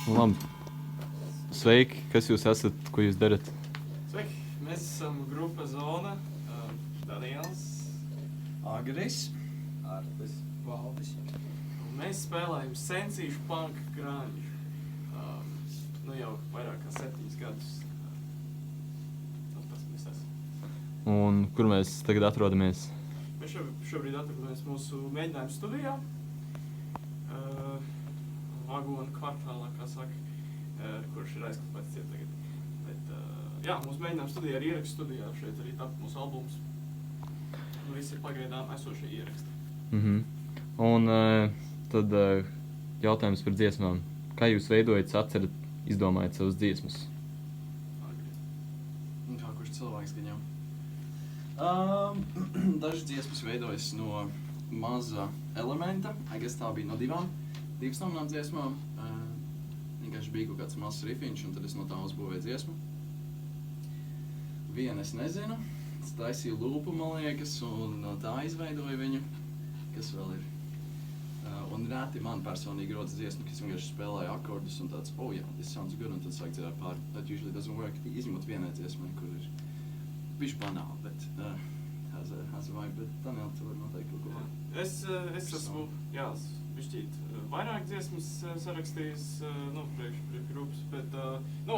Labi. Sveiki, kas jūs esat, ko jūs darat? Sveiki, mēs esam grupa Zona, Daniels, Agris, Artis, Valdis. un mēs spēlējam sensīšu punk grunge. Jau vairāk kā 7 gadus. Tas mēs esam. Un kur mēs tagad atrodamies? Mēs šobrīd atrodamies mūsu mēģinājumu studijā. Vagona kvartālā, kā saka, kurš ir aizklāpēts ciet tagad. Bet, mūsu mēģinājumu studijā ir ierakstu studijā. Šeit arī tap mūsu albums. Visi ir pagaidām esošie ieraksti. Un tad jautājums par dziesmām. Kā jūs veidojat, atcerat, izdomājat savas dziesmas? Kā kurš cilvēks gaņām? Dažas dziesmas veidojas no maza elementa. Tā bija no divas no manām dziesmām. Vienkārši bija kaut kāds mazs rifiņš, un tad es no tā uzbūvēju dziesmu. Vienu es nezinu. Es taisīju lūpu, man liekas, un no tā izveidoju viņu. Kas vēl ir? Un rēti man personīgi rodas dziesma, kas vienkārši spēlēja akordus un tāds, this sounds good, un tad sāk dzirdēt pāri. That usually doesn't work, izņemot vienai dziesmai, kur ir bišķi banāli, bet has a vibe, bet Daniel, tu vari noteikti kaut ko. Es esmu, bišķīt, vairāk dziesmas sarakstījis, priekš grupas, bet,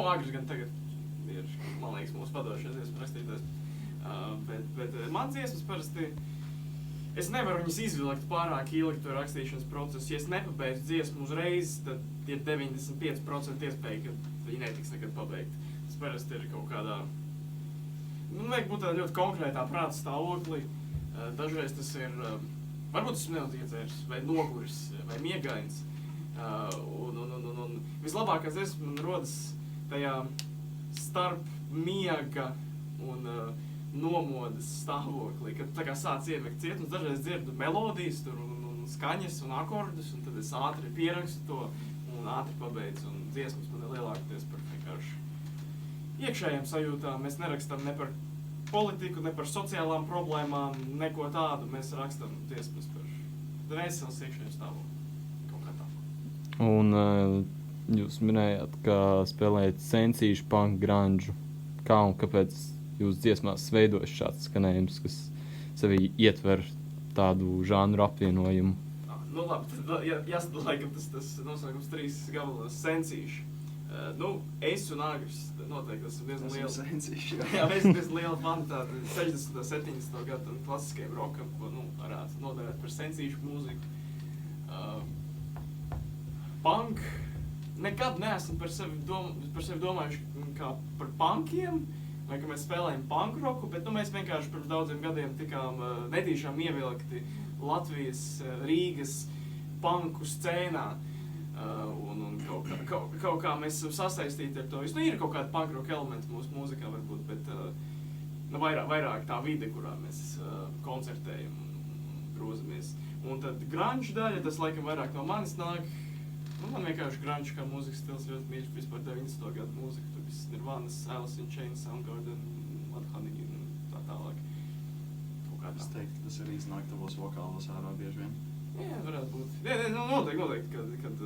Agris gan tagad ir, man liekas, mūsu padošais dziesmas rakstītājs. Bet man dziesmas parasti, es nevaru viņas izvilkt pārāk ilgi to rakstīšanas procesu. Ja es nepabeidzu dziesmu uzreiz, tad ir 95% iespēja, ka viņi netiks nekad pabeigt. Tas parasti ir kaut kādā, vajag būt tādā ļoti konkrētā prāta stāvoklī. Dažreiz tas ir, varbūt esmu nedaudz iedzērs, vai noguris, vai miegains. Un vislabākais dziesmas man rodas tajā starp miega un nomodas stāvoklī, kad tā kā sāc ievekt ciet, un dažreiz dzirdu melodijas tur un skaņas un akordus, un tad es ātri pierakstu to un ātri pabeidzu, un dziesmas man ir lielākoties par vienkārši iekšējām sajūtām. Mēs nerakstam ne par politiku, ne par sociālām problēmām, neko tādu. Mēs rakstam dziesmas par vesels iekšējiem stāvokli, kaut kā tā. Un jūs minējāt, ka spēlējat sensīšu punk grunge. Kā un kāpēc jūs dziesmās veidojas šāds skanējums, kas sevī ietver tādu žanru apvienojumu? Labi, tad jāsadala laikam tas nosaukums 3 gabalos sensīši. Es un Agris noteikti esam diezgan lieli. Sensīši, Jā, mēs esam diezgan lieli fani tādi 60. 70. gadu klasiskajam rockam, ko varētu nodēvēt par sensīšu mūziku. Punk. Nekad neesam par sevi domājuši kā par punkiem, vai ka mēs spēlējam punk roku, bet mēs vienkārši pirms daudziem gadiem tikām netīšām ievilkti Latvijas, Rīgas punku scēnā. Un kaut kā mēs esam sasaistīti ar to. Ir kaut kādi punk rock elementi mūsu mūzikā varbūt, bet vairāk tā vide, kurā mēs koncertējam un grozamies. Un tad grunge daļa, tas laikam vairāk no manis nāk. Man vienkārši grunge kā mūzikas stils ļoti mīļš vispār 90. gadu mūziku. Tur viss Nirvanas, Alice in Chains, Soundgarden, Mudhoney un tā tālāk. Kaut kā tā. Es teiktu, ka tas arī iznāk tavos vokālos ārā bieži vien. Jā, varētu būt. Noteikti, kad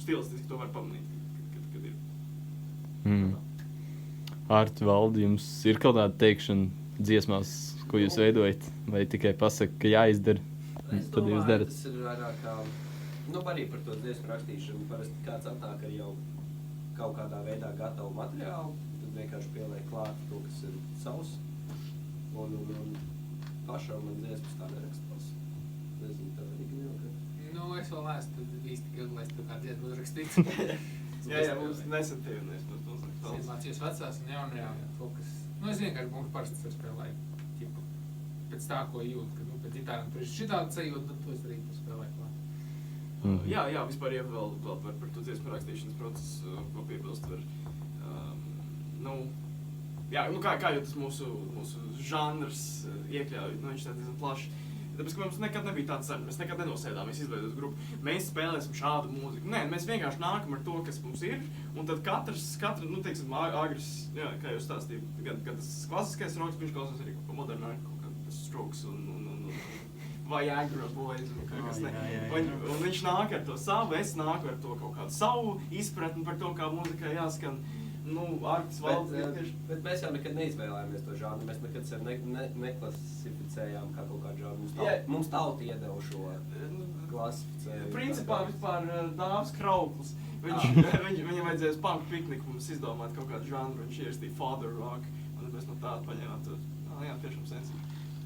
stilistiski to var pamanīt, kad ir. Arti, Valdi, jums ir kaut kāda teikšana dziesmās, ko jūs veidojat? Vai tikai pasaka, ka jāizdara, tad jūs darat? Es domāju, tas ir vairāk kā, arī par to dziesmu rakstīšanu. Parasti kāds atnāk ar jau kaut kādā veidā gatavu materiālu, tad vienkārši pieliek klāt to, kas ir savs. Un pašam man dziesmas tā nerakstās. Nezinu, tev arī grib, ka... Es vēl neesmu īsti gudlējis to kā dziesmu uzrakstīt. Jā, mums nesatīvinies, mums uzrakst daudz. Es mācījos vecās un jaunajā kaut kas... Es vienkārši mums parasti spēlēju, pēc tā, ko jūtu, ka pēc ģitāram tur ir šitāda sajūta, tad to es arī spēlēju klāt. Jā, vispār vēl par to dziesmu rakstīšanas procesu, ko piebilst var. Kā jau tas mūsu žanrs iekļauj, viņš tā diezgan plaši. Tāpēc, ka mums nekad nebija tāda saruna, mēs nekad nenosēdāmies izveidot grupu. Mēs spēlēsim šādu mūziku. Nē, mēs vienkārši nākam ar to, kas mums ir, un tad Agris, kā jau stāstīju, gan tas klasiskais roks, viņš klausās arī kaut ko modernāku, kaut kā tas Strokes un Viagra Boys un kaut kas Jā, ne. jā, Un viņš nāk ar to savu, es nāku ar to kaut kādu savu izpratni par to, kā mūzikai jāskan. Nu, Artis Valds Bet mēs jau nekad neizvēlējāmies to žānu, mēs nekad sevi neklasificējām kā kaut kādu žānu. Mums tauta iedeva šo klasificējumu. Principā vispār Dāvs Krauklis. Viņam vajadzēja uz punk pikniku mums izdomāt kaut kādu žanru, viņš ierakstīja Father Rock, un mēs no tādu paņēmām to. Jā, tiešām sensīgi.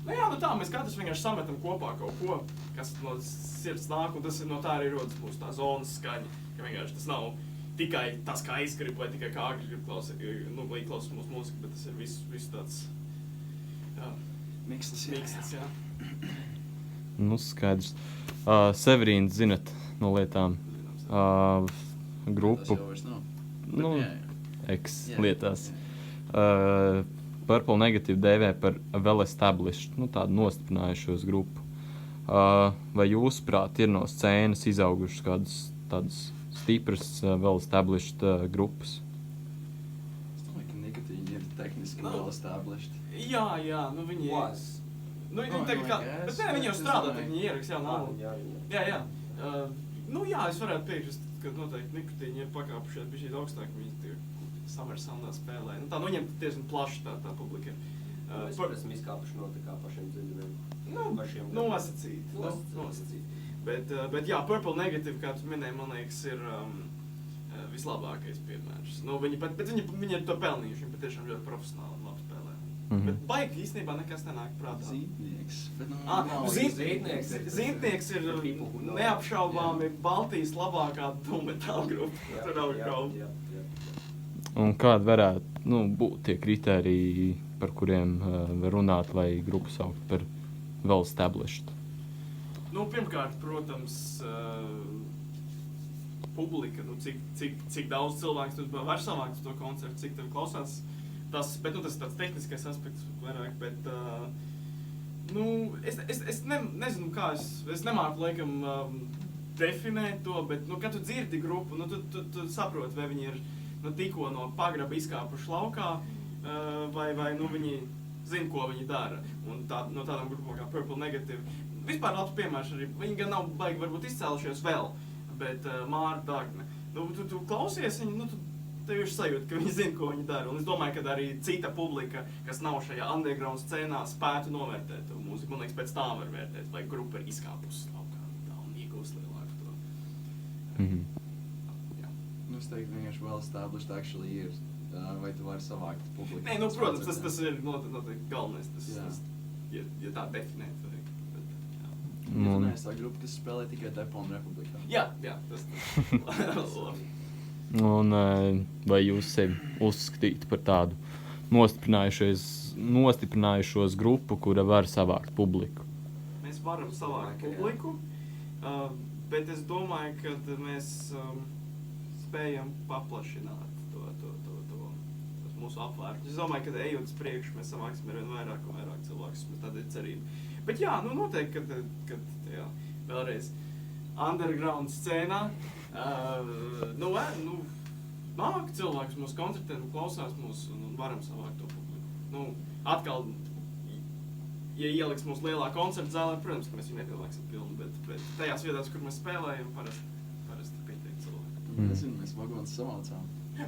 Nu jā, nu tā, mēs katrs vienkārši sametam kopā kaut ko, kas no sirds nāk, un tas no tā arī rodas mūsu tā zonas skaņa, ka vienkārši tas nav tikai tas, kā es gribu, vai tikai kā Agri grib klausīt mūsu mūziku, bet tas ir viss tāds mikslis, jā. Nu, skaidrs. Severīns, zinat, no lietām, grupu, Tas jau vairs nav. nu, Jā. lietās. Purple Negative dēvē par well-established, nu, tādu nostiprinājušos grupu. Vai jūsuprāt ir no scēnas izaugušas kādas tādas stipras well-established grupas? Es domāju, ka Nikotīņi ir tehniski Nu. well established. Jā, nu viņi Was. Nu, viņi Oh, tagad I kā, guess, bet nē, viņi jau bet es strādā, domāju- tad viņi ieraksta jau nav. Jā. Nu jā, es varētu piekrist, ka noteikti Nikotīņi ir pakāpušies bišķīt augstāk, viņi tie Summer Soundā spēlē. Nu tā, nu viņiem diezgan plaši tā publika ir. Mēs esam izkāpuši no tā kā pašiem dziļumiem. Nosacīt. Bet jā, Purple Negative, kā tu minēji, man liekas, ir vislabākais piemērs. Nu, bet viņi ir to pelnījuši, viņi patiešām ļoti profesionāli un labi spēlē. Mhm. Bet baigi īstenībā nekas nenāk prātā. Zītnieks. Bet, nu, Ah, nav Zītnieks. Zītnieks ir People who know. neapšaubāmi Baltijas labākā doom-metal grupa. Tur nav šaubu. Un kādi varētu būt tie kritēriji, par kuriem var runāt, lai grupu saukt par well-established? Nu, pirmkārt, protams, publika, nu, cik daudz cilvēku tu var savākt uz to koncertu, cik tev klausās. Tas ir tāds tehniskais aspekts vairāk, bet es nezinu, kā es nemāku laikam definēt to, bet, kad tu dzirdi grupu, tu saproti, vai viņi ir tikko no pagraba izkāpuši laukā, vai viņi zina, ko viņi dara. Un no tādām grupām kā Purple Negative. Vispār labs piemērs arī, viņi gan nav baigi varbūt izcēlušies vēl, bet Māra Dagne. Tu klausies viņu, tev ir sajūta, ka viņi zina, ko viņi dara. Un es domāju, ka arī cita publika, kas nav šajā underground scēnā, spētu novērtēt to mūziku. Man liekas, pēc tā var vērtēt, vai grupa ir izkāpusi laukā un iegūst lielāku to. Mhm. Es teiktu, vienkārši well established actually ir. Vai tu vari savākt publiku? Nē, protams, tas ir noteikti galvenais, ja tā definēt. Ja tu neesi tā grupa, kas spēlē tikai Depon Republikā. Jā, tas labi. Un vai jūs sevi uzskatītu par tādu nostiprinājušos grupu, kura var savākt publiku? Mēs varam savākt publiku, bet es domāju, ka mēs spējam paplašināt tos mūsu apvērtus. Es domāju, ka ejot uz priekšu, mēs savāksim arvien vairāk un vairāk cilvēkus, tāda ir cerība. Bet jā, noteikti, kad vēlreiz underground scēnā, nāk cilvēks mūsu koncertiem, klausās mūs un varam savākt to publiku. Atkal, ja ieliks mūsu lielā koncerta zālē, protams, ka mēs viņu nepielāksim pilnu, bet tajās vietās, kur mēs spēlējam, parasti pietiek cilvēki. Nezinu, mēs vagons samaucām. Jā,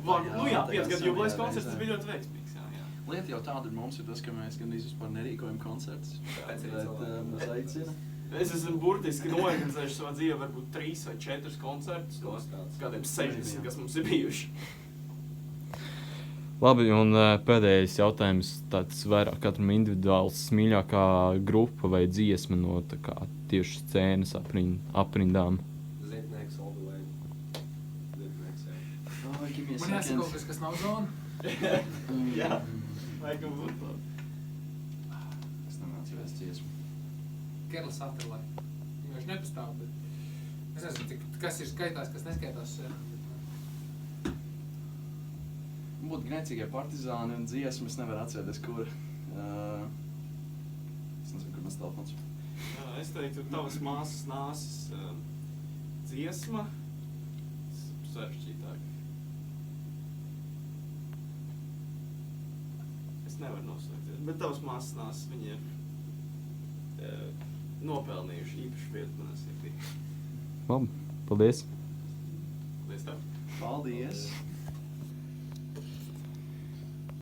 5 gadu jubilejas koncerts, tas bija ļoti veiksmīgs, jā. Lieta jau tāda ir mums, ir tas, ka mēs gandrīz vispār nerīkojam koncertus. Pēc Bet mūs aicina. Es esmu burtiski noorganizējuši savā dzīvē varbūt 3 vai 4 koncertus, no kādiem 60, kas mums ir bijuši. Labi, un pēdējais jautājums, tāds vairāk katram individuāls mīļākā grupa vai dziesma no tā kā tieši scēnas aprindām. Zītnieks all the way. Zītnieks, jā. Give me a Man jāsaka second. kaut kas nav zona. Jā, laikam būtu labi. Es nemācījos dziesmu. Kerlas Afterlife. Viņa vairs nepastāv, bet es nezinu, kas ir skaitās, kas neskaitās. Būtu Grēcīgie partizāni un dziesmu, es nevaru atcerēties, kur. Es nezinu, kur mans telefons. Es teiktu, tavas māsas nāsas dziesma sarežģītāk. Es nevaru noslēgties, bet tavas māsas nāsas, viņi ir nopelnījuši īpašu vietu manā sirdī. Labi, paldies! Paldies tev! Paldies!